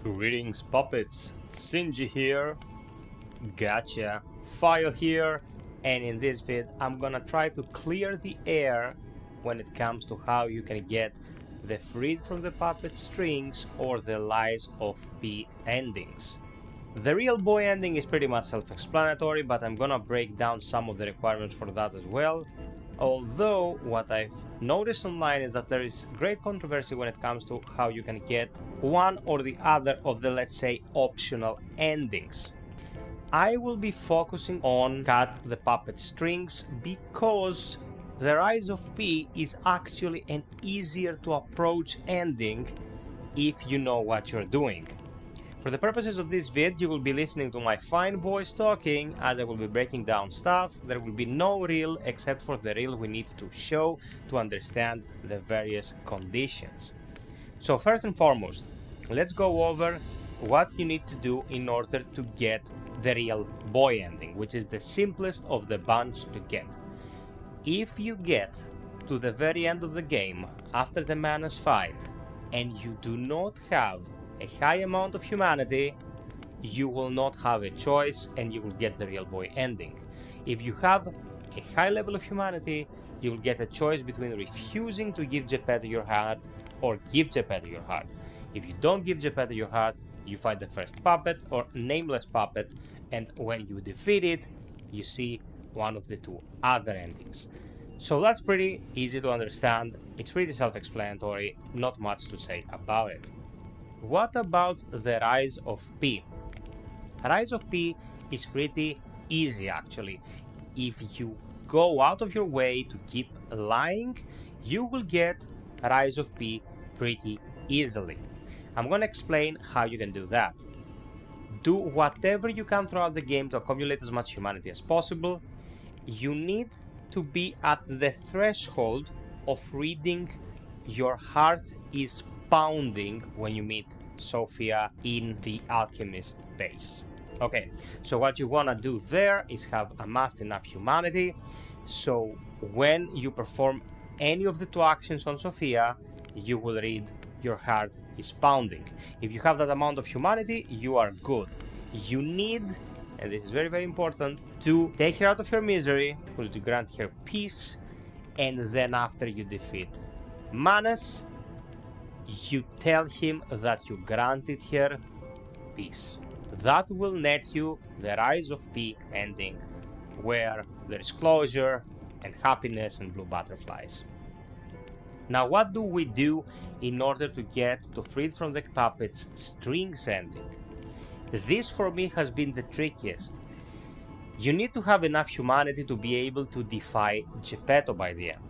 Greetings, puppets. Sinji here. Gotcha. FiOth here. And in this vid, I'm gonna try to clear the air when it comes to how you can get the freed from the puppet strings or the lies of P endings. The real boy ending is pretty much self-explanatory, but I'm gonna break down some of the requirements for that as well. Although, what I've noticed online is that there is great controversy when it comes to how you can get one or the other of the, let's say, optional endings. I will be focusing on Cut the Puppet Strings because the Rise of P is actually an easier to approach ending if you know what you're doing. For the purposes of this vid, you will be listening to my fine voice talking as I will be breaking down stuff. There will be no reel except for the reel we need to show to understand the various conditions. So first and foremost, let's go over what you need to do in order to get the real boy ending, which is the simplest of the bunch to get. If you get to the very end of the game after the Manus fight and you do not have a high amount of humanity, you will not have a choice and you will get the real boy ending. If you have a high level of humanity, you will get a choice between refusing to give Geppetto your heart or give Geppetto your heart. If you don't give Geppetto your heart, you fight the first puppet or nameless puppet, and when you defeat it, you see one of the two other endings. So that's pretty easy to understand, it's pretty self-explanatory, not much to say about it. What about the Rise of P? Rise of P is pretty easy actually. If you go out of your way to keep lying, you will get Rise of P pretty easily. I'm gonna explain how you can do that. Do whatever you can throughout the game to accumulate as much humanity as possible. You need to be at the threshold of reading your heart is pounding when you meet Sophia in the alchemist base. Okay, so what you want to do there is have amassed enough humanity so when you perform any of the two actions on Sophia, you will read your heart is pounding. If you have that amount of humanity, you are good. You need, and this is very very important, to take her out of her misery, to grant her peace, and then after you defeat Manus, you tell him that you granted her peace. That will net you the Rise of P ending, where there is closure and happiness and blue butterflies. Now what do we do in order to get to Freed from the Puppets strings ending? This for me has been the trickiest. You need to have enough humanity to be able to defy Geppetto by the end.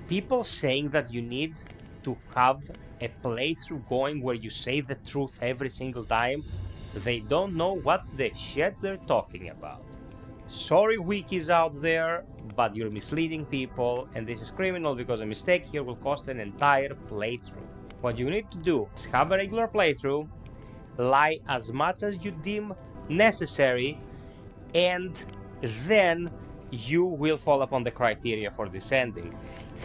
People saying that you need to have a playthrough going where you say the truth every single time, they don't know what the shit they're talking about. Sorry wikis out there, but you're misleading people, and this is criminal because a mistake here will cost an entire playthrough. What you need to do is have a regular playthrough, lie as much as you deem necessary, and then you will fall upon the criteria for this ending.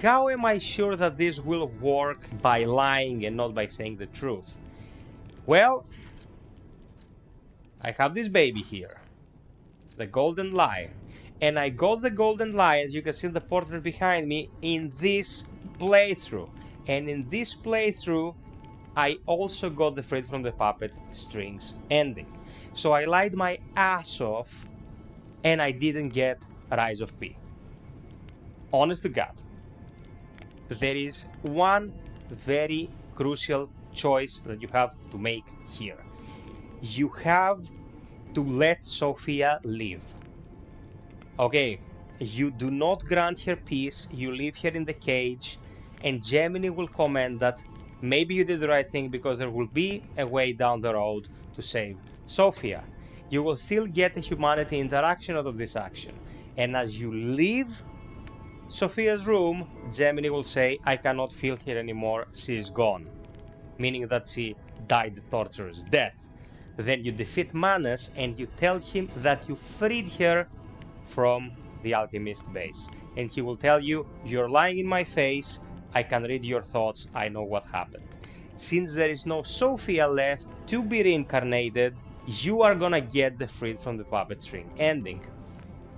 How am I sure that this will work by lying and not by saying the truth? Well, I have this baby here, the golden lie, and I got the golden lie, as you can see in the portrait behind me, in this playthrough. And in this playthrough, I also got the Freed from the Puppet strings ending. So I lied my ass off, and I didn't get Rise of P. Honest to God. There is one very crucial choice that you have to make here. You have to let Sophia live. Okay, you do not grant her peace, you leave her in the cage, and Gemini will comment that maybe you did the right thing because there will be a way down the road to save Sophia. You will still get a humanity interaction out of this action, and as you leave Sophia's room, Gemini will say, I cannot feel her anymore, she is gone. Meaning that she died a torturous death. Then you defeat Manus and you tell him that you freed her from the alchemist base. And he will tell you, you're lying in my face, I can read your thoughts, I know what happened. since there is no Sophia left to be reincarnated, you are gonna get the Freed from the Puppet String ending.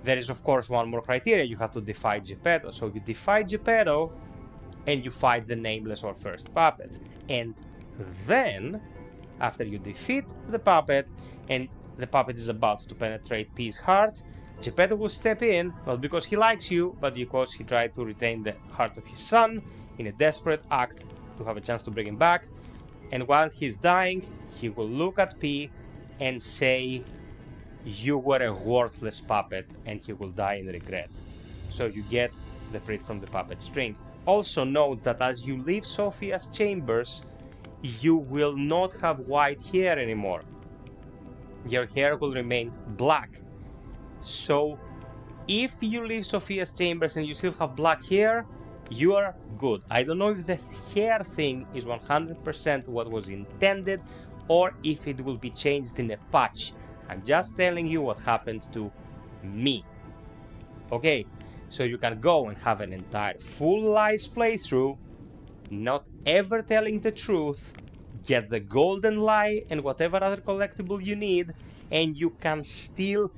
There is, of course, one more criteria. You have to defy Geppetto. So you defy Geppetto, and you fight the Nameless or First Puppet. And then, after you defeat the puppet, and the puppet is about to penetrate P's heart, Geppetto will step in, not because he likes you, but because he tried to retain the heart of his son in a desperate act to have a chance to bring him back. And while he's dying, he will look at P and say, "You were a worthless puppet," and he will die in regret. So you get the Freed from the Puppet String. Also note that as you leave Sophia's chambers, you will not have white hair anymore. Your hair will remain black. So if you leave Sophia's chambers and you still have black hair, you are good. I don't know if the hair thing is 100% what was intended, or if it will be changed in a patch. I'm just telling you what happened to me. Okay, so you can go and have an entire full lies playthrough, not ever telling the truth, get the golden lie and whatever other collectible you need, and you can still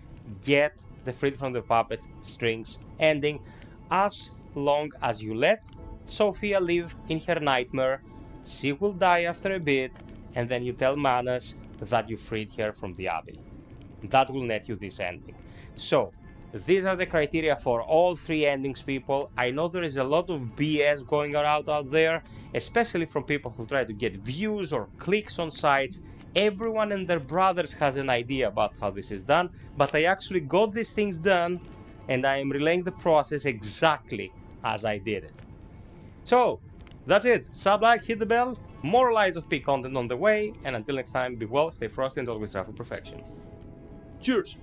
get the Freed from the Puppet Strings ending, as long as you let Sophia live in her nightmare. She will die after a bit, and then you tell Manus that you freed her from the Abbey. That will net you this ending. So, these are the criteria for all three endings, people. I know there is a lot of BS going around out there, especially from people who try to get views or clicks on sites. Everyone and their brothers has an idea about how this is done, but I actually got these things done, and I am relaying the process exactly as I did it. So, that's it. Sub, like, hit the bell. More Lies of P content on the way, and until next time, be well, stay frosty, and always strive for perfection. Cheers!